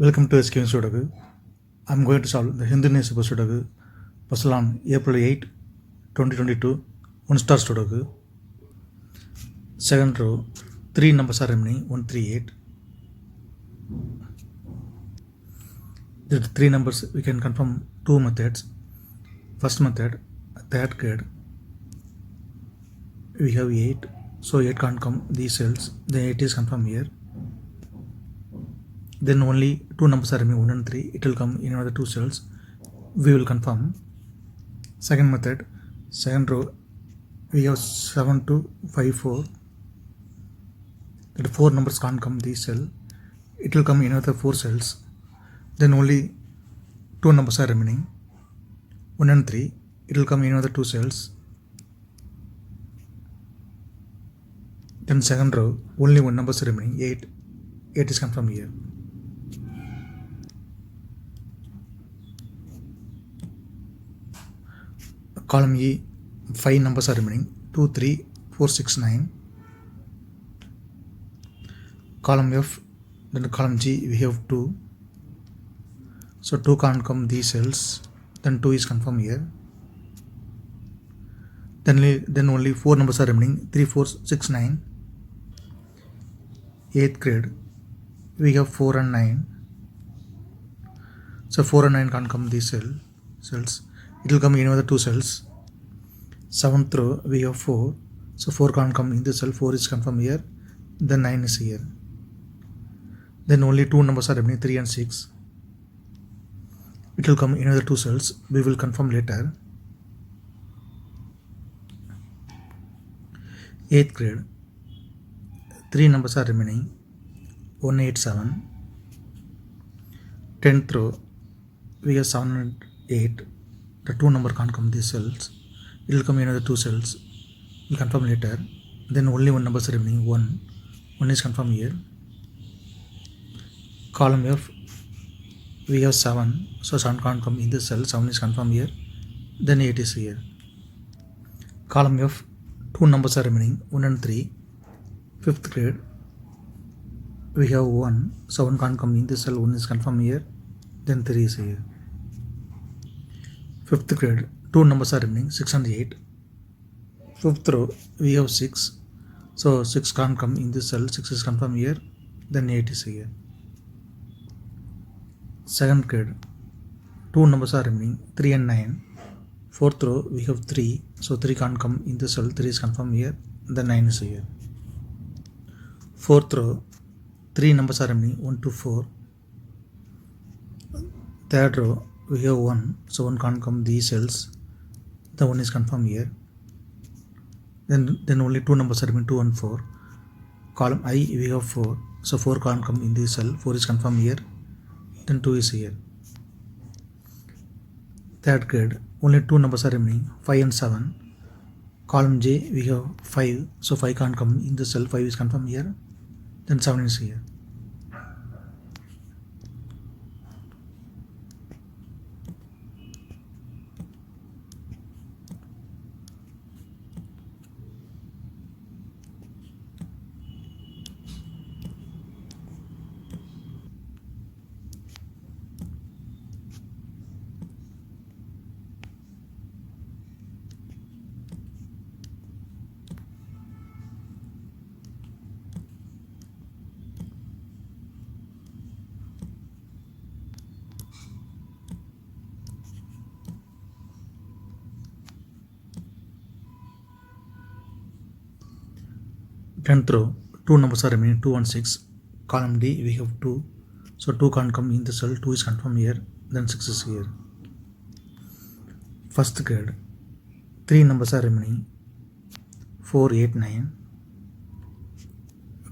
Welcome to SkVm Sudoku. I am going to solve the Hindu newspaper Sudoku puzzle on April 8, 2022. 1-star Sudoku. Second row, 3 numbers are remaining, 138. The 3 numbers we can confirm 2 methods. First method, third grade. We have 8, so 8 can't come these cells, then 8 is confirmed here. Then only 2 numbers are remaining, 1 and 3. It will come in another 2 cells. We will confirm. Second method, second row, we have 7 to 5, 4. The 4 numbers can't come this cell. It will come in another 4 cells. Then only 2 numbers are remaining, 1 and 3. It will come in another 2 cells. Then second row, only 1 number is remaining, 8. 8 is confirmed here. Column E, 5 numbers are remaining, 2, 3, 4, 6, 9. Column F, then column G, we have 2. So 2 can't come these cells, then 2 is confirmed here. Then only 4 numbers are remaining, 3, 4, 6, 9. 8th grade, we have 4 and 9. So 4 and 9 can't come these cells. It will come in another 2 cells. 7th row, we have 4. So 4 can't come in this cell. 4 is confirmed here. Then 9 is here. Then only 2 numbers are remaining, 3 and 6. It will come in another 2 cells. We will confirm later. 8th grade, 3 numbers are remaining, 187. 10th row, we have 7 and 8. The 2 number can't come these cells. It will come in another 2 cells. We'll confirm later. Then only 1 number is remaining, 1. 1 is confirmed here. Column F, we have 7. So 7 can't come in this cell. 7 is confirmed here. Then 8 is here. Column F, 2 numbers are remaining, 1 and 3. 5th grade, we have 1. So 1 can't come in this cell. 1 is confirmed here. Then 3 is here. 5th grade, 2 numbers are remaining, 6 and 8. 5th row, we have 6. So 6 can't come in this cell. 6 is confirmed here. Then 8 is here. 2nd grade, 2 numbers are remaining, 3 and 9. 4th row, we have 3. So 3 can't come in this cell. 3 is confirmed here. Then 9 is here. 4th row, 3 numbers are remaining, 1 to 4. 3rd row, we have 1. So 1 can't come these cells. The 1 is confirmed here. Then only 2 numbers are remaining, 2 and 4. Column I, we have 4. So 4 can't come in this cell. 4 is confirmed here. Then 2 is here. 3rd grade, only 2 numbers are remaining, 5 and 7. Column J, we have 5. So 5 can't come in the cell. 5 is confirmed here. Then 7 is here. Tenth row, 2 numbers are remaining, 2 and 6. Column D, we have 2. So 2 can't come in the cell. 2 is confirmed here. Then 6 is here. 1st grade, 3 numbers are remaining, 4, 8, 9.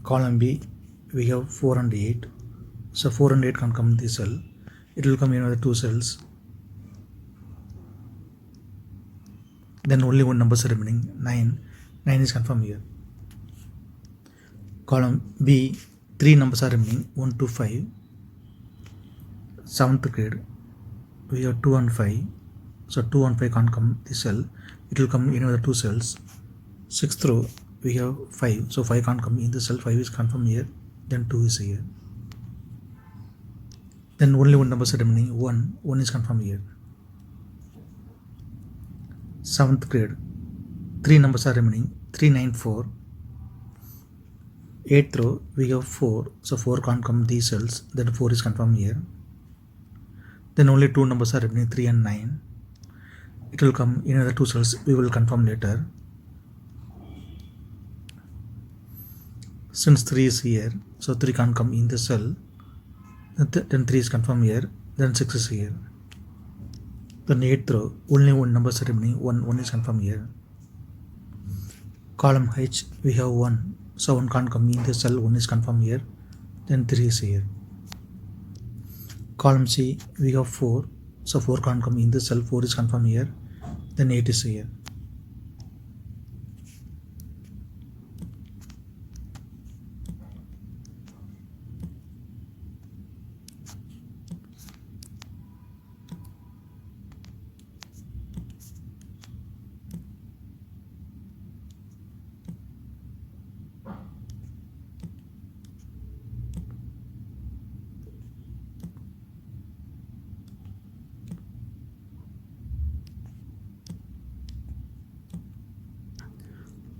Column B, we have 4 and 8. So 4 and 8 can't come in the cell. It will come in another 2 cells. Then only 1 number is remaining, 9. 9 is confirmed here. Column B, 3 numbers are remaining, 1 to 5. 7th grade, we have 2 and 5. So 2 and 5 can't come this cell. It will come in another 2 cells. 6th row, we have 5. So 5 can't come in the cell. 5 is confirmed here. Then 2 is here. Then only one number is remaining, 1. 1 is confirmed here. 7th grade, 3 numbers are remaining, 3, 9, 4. 8th row, we have 4, so 4 can't come these cells, then 4 is confirmed here. Then only 2 numbers are remaining, 3 and 9. It will come in another 2 cells, we will confirm later. Since 3 is here, so 3 can't come in the cell, then 3 is confirmed here, then 6 is here. Then 8th row, only one number is remaining, 1 is confirmed here. Column H, we have 1, so 1 can't come in the cell, 1 is confirmed here, then 3 is here. Column C, we have 4, so 4 can't come in the cell, 4 is confirmed here, then 8 is here.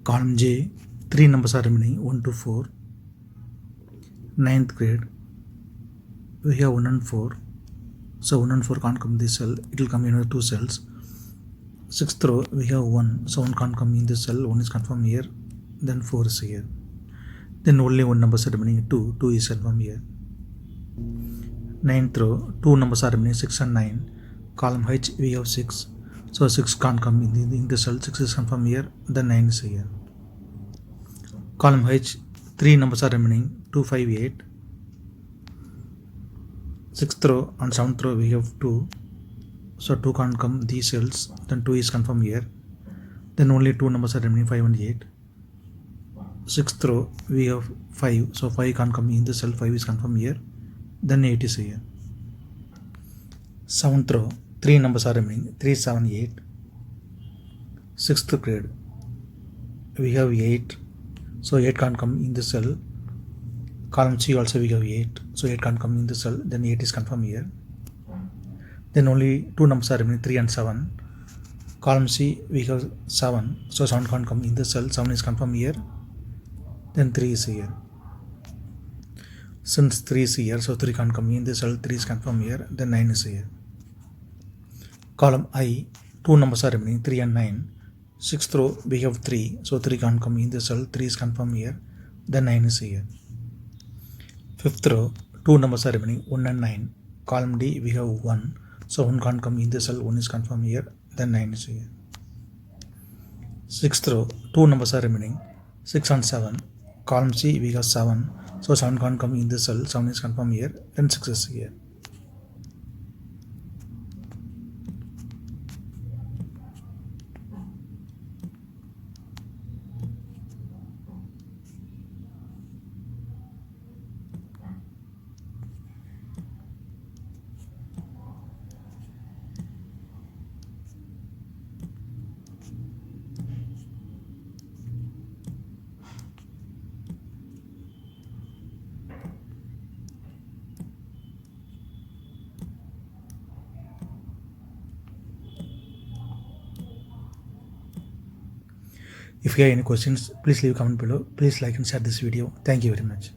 Column J, 3 numbers are remaining, 1 to 4. 9th grade, we have 1 and 4. So 1 and 4 can't come in this cell, it will come in another 2 cells. 6th row, we have 1, so 1 can't come in this cell, 1 is confirmed here, then 4 is here. Then only 1 number is remaining, 2, 2 is confirmed here. 9th row, 2 numbers are remaining, 6 and 9. Column H, we have 6, so 6 can't come in the cell, 6 is confirmed here, then 9 is here. Column H, 3 numbers are remaining, 2, 5, 8. 6th row and 7th row we have 2, so 2 can't come these cells, then 2 is confirmed here. Then only 2 numbers are remaining, 5 and 8. 6th row we have 5, so 5 can't come in the cell, 5 is confirmed here, then 8 is here. 7th row, 3 numbers are remaining, 3, 7, 8. 6th grade, we have 8, so 8 can't come in the cell. Column C also we have 8, so 8 can't come in the cell, then 8 is confirmed here. Then only 2 numbers are remaining, 3 and 7. Column C we have 7, so 7 can't come in the cell, 7 is confirmed here, then 3 is here. Since 3 is here, so 3 can't come in the cell, 3 is confirmed here, then 9 is here. Column I, 2 numbers are remaining, 3 and 9. 6th row we have 3, so 3 can't come in the cell, 3 is confirmed here, then 9 is here. 5th row, 2 numbers are remaining, 1 and 9. Column D we have 1, so 1 can't come in the cell, 1 is confirmed here, then 9 is here. 6th row, 2 numbers are remaining, 6 and 7. Column C we have 7, so 7 can't come in the cell, 7 is confirmed here, then 6 is here. If you have any questions, please leave a comment below. Please like and share this video. Thank you very much.